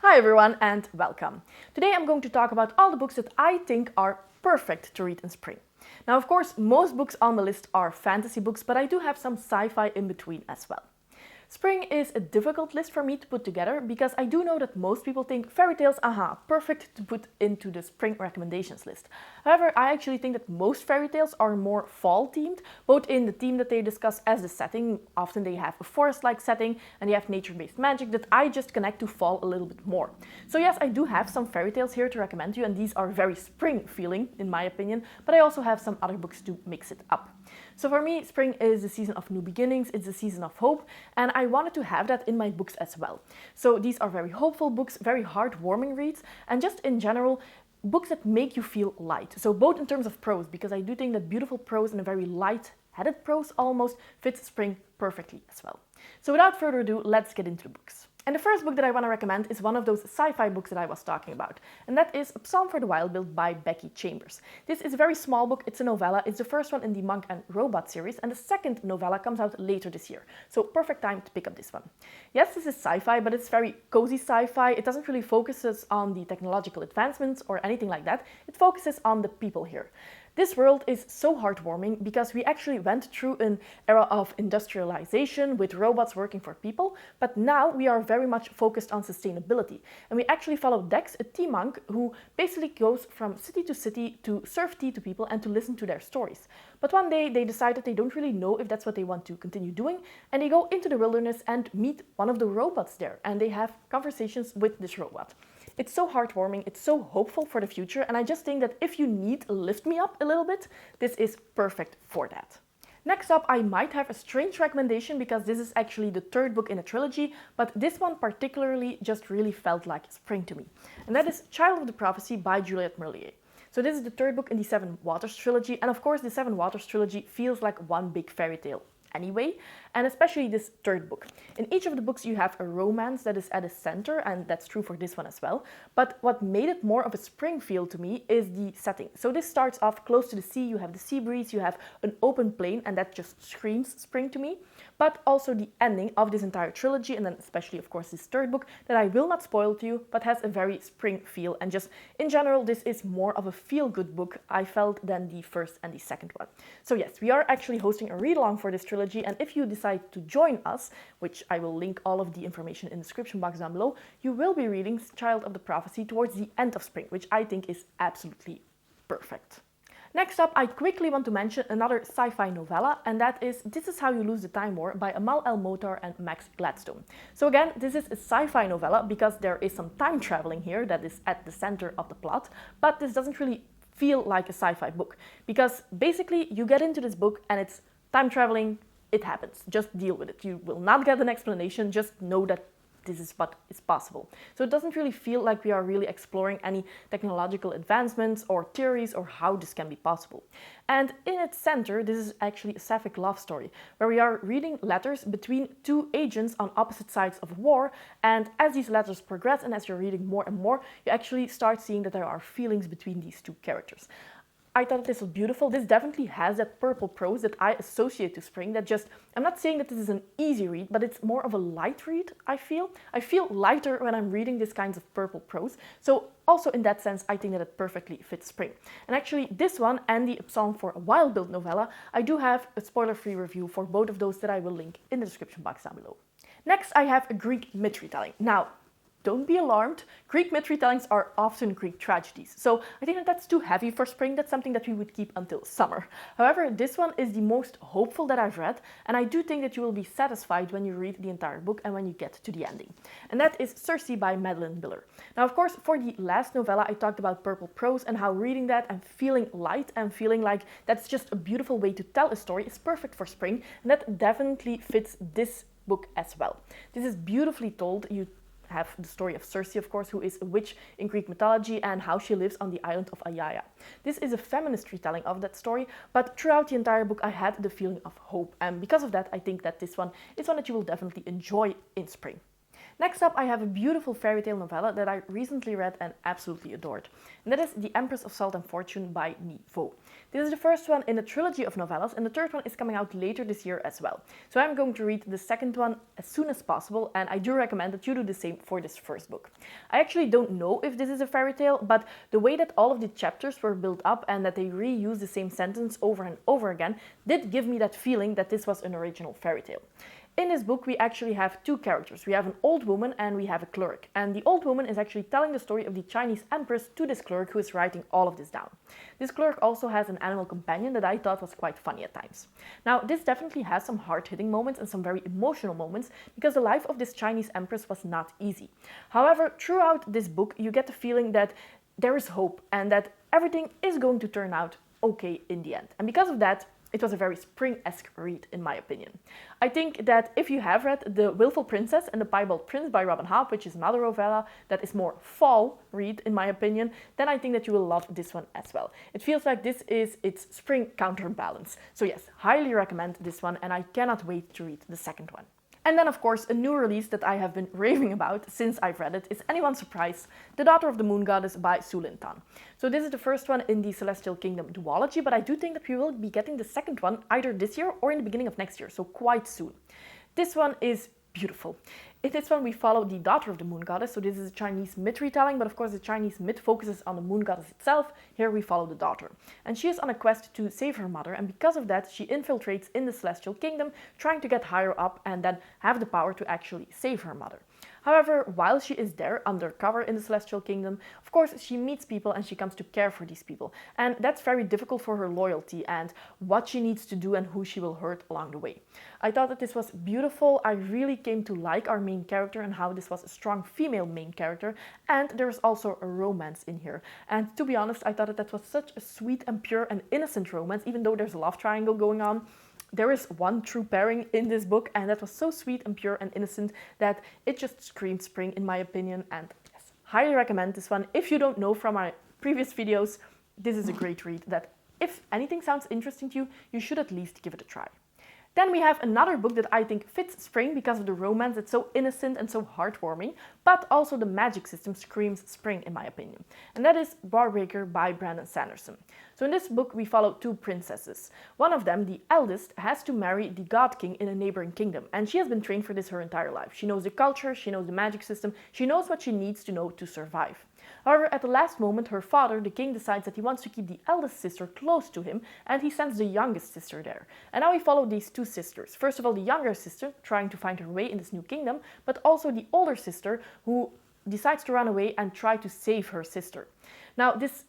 Hi everyone and welcome. Today I'm going to talk about all the books that I think are perfect to read in spring. Now of course most books on the list are fantasy books, but I do have some sci-fi in between as well. Spring is a difficult list for me to put together because I do know that most people think fairy tales, perfect to put into the spring recommendations list. However, I actually think that most fairy tales are more fall themed, both in the theme that they discuss as the setting. Often they have a forest-like setting and they have nature-based magic that I just connect to fall a little bit more. So yes, I do have some fairy tales here to recommend to you, and these are very spring feeling in my opinion, but I also have some other books to mix it up. So for me, spring is the season of new beginnings, it's the season of hope, and I wanted to have that in my books as well. So these are very hopeful books, very heartwarming reads, and just in general, books that make you feel light. So both in terms of prose, because I do think that beautiful prose and a very light-headed prose almost fits spring perfectly as well. So without further ado, let's get into the books. And the first book that I want to recommend is one of those sci-fi books that I was talking about, and that is A Psalm for the Wild Build by Becky Chambers. This is a very small book, it's a novella, it's the first one in the Monk and Robot series, and the second novella comes out later this year, so perfect time to pick up this one. Yes, this is sci-fi, but it's very cozy sci-fi. It doesn't really focus on the technological advancements or anything like that, it focuses on the people here. This world is so heartwarming because we actually went through an era of industrialization with robots working for people, but now we are very much focused on sustainability. And we actually follow Dex, a tea monk who basically goes from city to city to serve tea to people and to listen to their stories. But one day they decide that they don't really know if that's what they want to continue doing, and they go into the wilderness and meet one of the robots there, and they have conversations with this robot. It's so heartwarming, it's so hopeful for the future, and I just think that if you need a lift me up a little bit, this is perfect for that. Next up, I might have a strange recommendation because this is actually the third book in a trilogy, but this one particularly just really felt like spring to me. And that is Child of the Prophecy by Juliette Merlier. So this is the third book in the Sevenwaters trilogy, and of course the Sevenwaters trilogy feels like one big fairy tale anyway, and especially this third book. In each of the books you have a romance that is at the center, and that's true for this one as well, but what made it more of a spring feel to me is the setting. So this starts off close to the sea, you have the sea breeze, you have an open plain, and that just screams spring to me, but also the ending of this entire trilogy, and then especially of course this third book that I will not spoil to you, but has a very spring feel, and just in general this is more of a feel-good book I felt than the first and the second one. So yes, we are actually hosting a read-along for this trilogy, and if you decide to join us, which I will link all of the information in the description box down below, you will be reading Child of the Prophecy towards the end of spring, which I think is absolutely perfect. Next up, I quickly want to mention another sci-fi novella, and that is This Is How You Lose the Time War by Amal El Motar and Max Gladstone. So again, this is a sci-fi novella because there is some time traveling here that is at the center of the plot, but this doesn't really feel like a sci-fi book because basically you get into this book and it's time traveling. It happens. Just deal with it. You will not get an explanation, just know that this is what is possible. So it doesn't really feel like we are really exploring any technological advancements or theories or how this can be possible. And in its center, this is actually a sapphic love story, where we are reading letters between two agents on opposite sides of war, and as these letters progress and as you're reading more and more, you actually start seeing that there are feelings between these two characters. I thought this was beautiful. This definitely has that purple prose that I associate to spring, that just, I'm not saying that this is an easy read, but it's more of a light read, I feel. I feel lighter when I'm reading this kinds of purple prose. So also in that sense, I think that it perfectly fits spring. And actually this one and the Psalm for a Wild Build novella, I do have a spoiler-free review for both of those that I will link in the description box down below. Next, I have a Greek myth retelling. Now, don't be alarmed, Greek myth retellings are often Greek tragedies, so I think that that's too heavy for spring. That's something that we would keep until summer. However, this one is the most hopeful that I've read, and I do think that you will be satisfied when you read the entire book and when you get to the ending. And that is Circe by Madeline Biller. Now, of course, for the last novella, I talked about purple prose and how reading that and feeling light and feeling like that's just a beautiful way to tell a story is perfect for spring, and that definitely fits this book as well. This is beautifully told. You have the story of Circe, of course, who is a witch in Greek mythology and how she lives on the island of Aiaia. This is a feminist retelling of that story, but throughout the entire book I had the feeling of hope, and because of that I think that this one is one that you will definitely enjoy in spring. Next up, I have a beautiful fairy tale novella that I recently read and absolutely adored. And that is The Empress of Salt and Fortune by Ni Vo. This is the first one in a trilogy of novellas, and the third one is coming out later this year as well. So I'm going to read the second one as soon as possible, and I do recommend that you do the same for this first book. I actually don't know if this is a fairy tale, but the way that all of the chapters were built up and that they reuse the same sentence over and over again did give me that feeling that this was an original fairy tale. In this book, we actually have two characters. We have an old woman and we have a clerk. And the old woman is actually telling the story of the Chinese empress to this clerk who is writing all of this down. This clerk also has an animal companion that I thought was quite funny at times. Now, this definitely has some hard-hitting moments and some very emotional moments because the life of this Chinese empress was not easy. However, throughout this book, you get the feeling that there is hope and that everything is going to turn out okay in the end. And because of that, it was a very spring-esque read, in my opinion. I think that if you have read The Willful Princess and The Piebald Prince by Robin Hobb, which is another novella that is more fall read, in my opinion, then I think that you will love this one as well. It feels like this is its spring counterbalance. So yes, highly recommend this one, and I cannot wait to read the second one. And then, of course, a new release that I have been raving about since I've read it is Anyone's Surprise, The Daughter of the Moon Goddess by Su Lin Tan. So this is the first one in the Celestial Kingdom duology, but I do think that we will be getting the second one either this year or in the beginning of next year, so quite soon. This one is beautiful. In this one we follow the daughter of the moon goddess, so this is a Chinese myth retelling, but of course the Chinese myth focuses on the moon goddess itself. Here we follow the daughter. And she is on a quest to save her mother, and because of that she infiltrates in the Celestial Kingdom, trying to get higher up and then have the power to actually save her mother. However, while she is there undercover in the Celestial Kingdom, of course she meets people and she comes to care for these people. And that's very difficult for her loyalty and what she needs to do and who she will hurt along the way. I thought that this was beautiful. I really came to like our main character and how this was a strong female main character. And there's also a romance in here. And to be honest, I thought that was such a sweet and pure and innocent romance, even though there's a love triangle going on. There is one true pairing in this book, and that was so sweet and pure and innocent that it just screamed spring in my opinion. And yes, highly recommend this one. If you don't know from my previous videos, this is a great read that if anything sounds interesting to you, you should at least give it a try. Then we have another book that I think fits spring because of the romance. It's so innocent and so heartwarming, but also the magic system screams spring in my opinion. And that is Warbreaker by Brandon Sanderson. So in this book we follow two princesses. One of them, the eldest, has to marry the god king in a neighboring kingdom, and she has been trained for this her entire life. She knows the culture, she knows the magic system, she knows what she needs to know to survive. However, at the last moment, her father, the king, decides that he wants to keep the eldest sister close to him, and he sends the youngest sister there. And now we follow these two sisters. First of all, the younger sister, trying to find her way in this new kingdom, but also the older sister, who decides to run away and try to save her sister. Now, this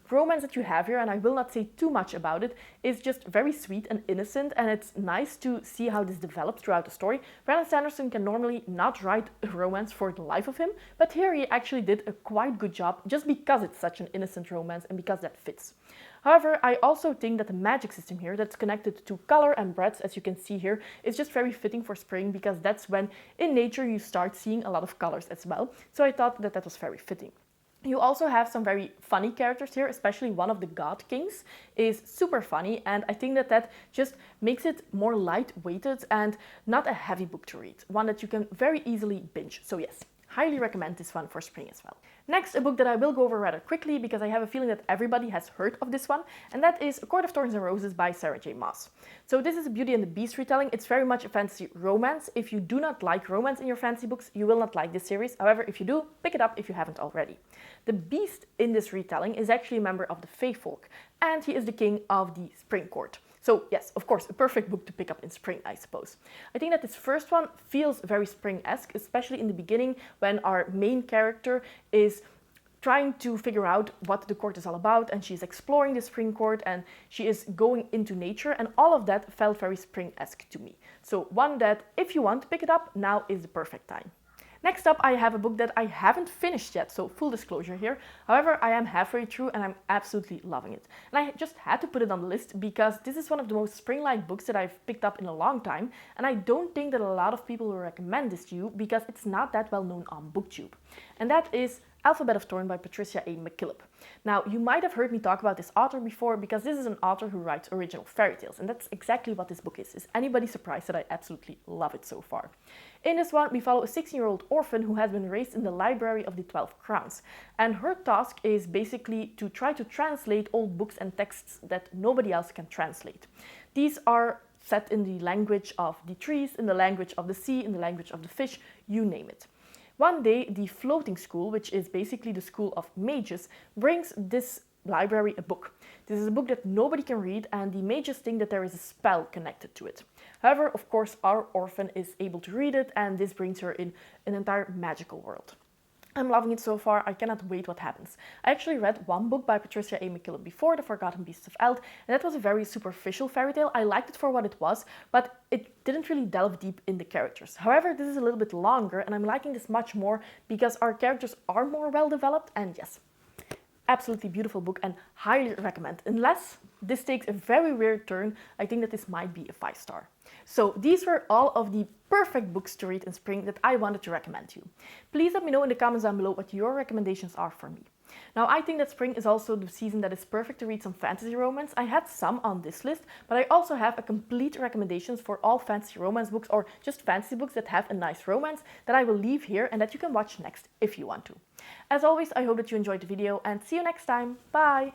romance that you have here, and I will not say too much about it, is just very sweet and innocent, and it's nice to see how this develops throughout the story. Brandon Sanderson can normally not write a romance for the life of him, but here he actually did a quite good job just because it's such an innocent romance and because that fits. However, I also think that the magic system here that's connected to color and breadth, as you can see here, is just very fitting for spring because that's when in nature you start seeing a lot of colors as well. So I thought that that was very fitting. You also have some very funny characters here, especially one of the God Kings is super funny, and I think that that just makes it more light-weighted and not a heavy book to read, one that you can very easily binge. So yes, highly recommend this one for spring as well. Next, a book that I will go over rather quickly because I have a feeling that everybody has heard of this one, and that is A Court of Thorns and Roses by Sarah J. Maas. So this is a Beauty and the Beast retelling. It's very much a fantasy romance. If you do not like romance in your fantasy books, you will not like this series. However, if you do, pick it up if you haven't already. The Beast in this retelling is actually a member of the Fae folk, and he is the king of the Spring Court. So yes, of course, a perfect book to pick up in spring, I suppose. I think that this first one feels very spring-esque, especially in the beginning when our main character is trying to figure out what the court is all about, and she's exploring the spring court and she is going into nature, and all of that felt very spring-esque to me. So one that if you want to pick it up, now is the perfect time. Next up, I have a book that I haven't finished yet, so full disclosure here. However, I am halfway through and I'm absolutely loving it. And I just had to put it on the list because this is one of the most spring-like books that I've picked up in a long time, and I don't think that a lot of people will recommend this to you because it's not that well known on BookTube. And that is Alphabet of Thorn by Patricia A. McKillop. Now, you might have heard me talk about this author before because this is an author who writes original fairy tales, and that's exactly what this book is. Is anybody surprised that I absolutely love it so far? In this one, we follow a 16-year-old orphan who has been raised in the library of the 12 Crowns, and her task is basically to try to translate old books and texts that nobody else can translate. These are set in the language of the trees, in the language of the sea, in the language of the fish, you name it. One day, the floating school, which is basically the school of mages, brings this library a book. This is a book that nobody can read, and the mages think that there is a spell connected to it. However, of course, our orphan is able to read it, and this brings her in an entire magical world. I'm loving it so far, I cannot wait what happens. I actually read one book by Patricia A. McKillop before, The Forgotten Beasts of Eld, and that was a very superficial fairy tale. I liked it for what it was, but it didn't really delve deep in the characters. However, this is a little bit longer, and I'm liking this much more because our characters are more well developed, and yes, absolutely beautiful book and highly recommend. Unless this takes a very weird turn, I think that this might be a 5-star. So these were all of the perfect books to read in spring that I wanted to recommend to you. Please let me know in the comments down below what your recommendations are for me. Now, I think that spring is also the season that is perfect to read some fantasy romance. I had some on this list, but I also have a complete recommendations for all fantasy romance books or just fantasy books that have a nice romance that I will leave here and that you can watch next if you want to. As always, I hope that you enjoyed the video and see you next time. Bye!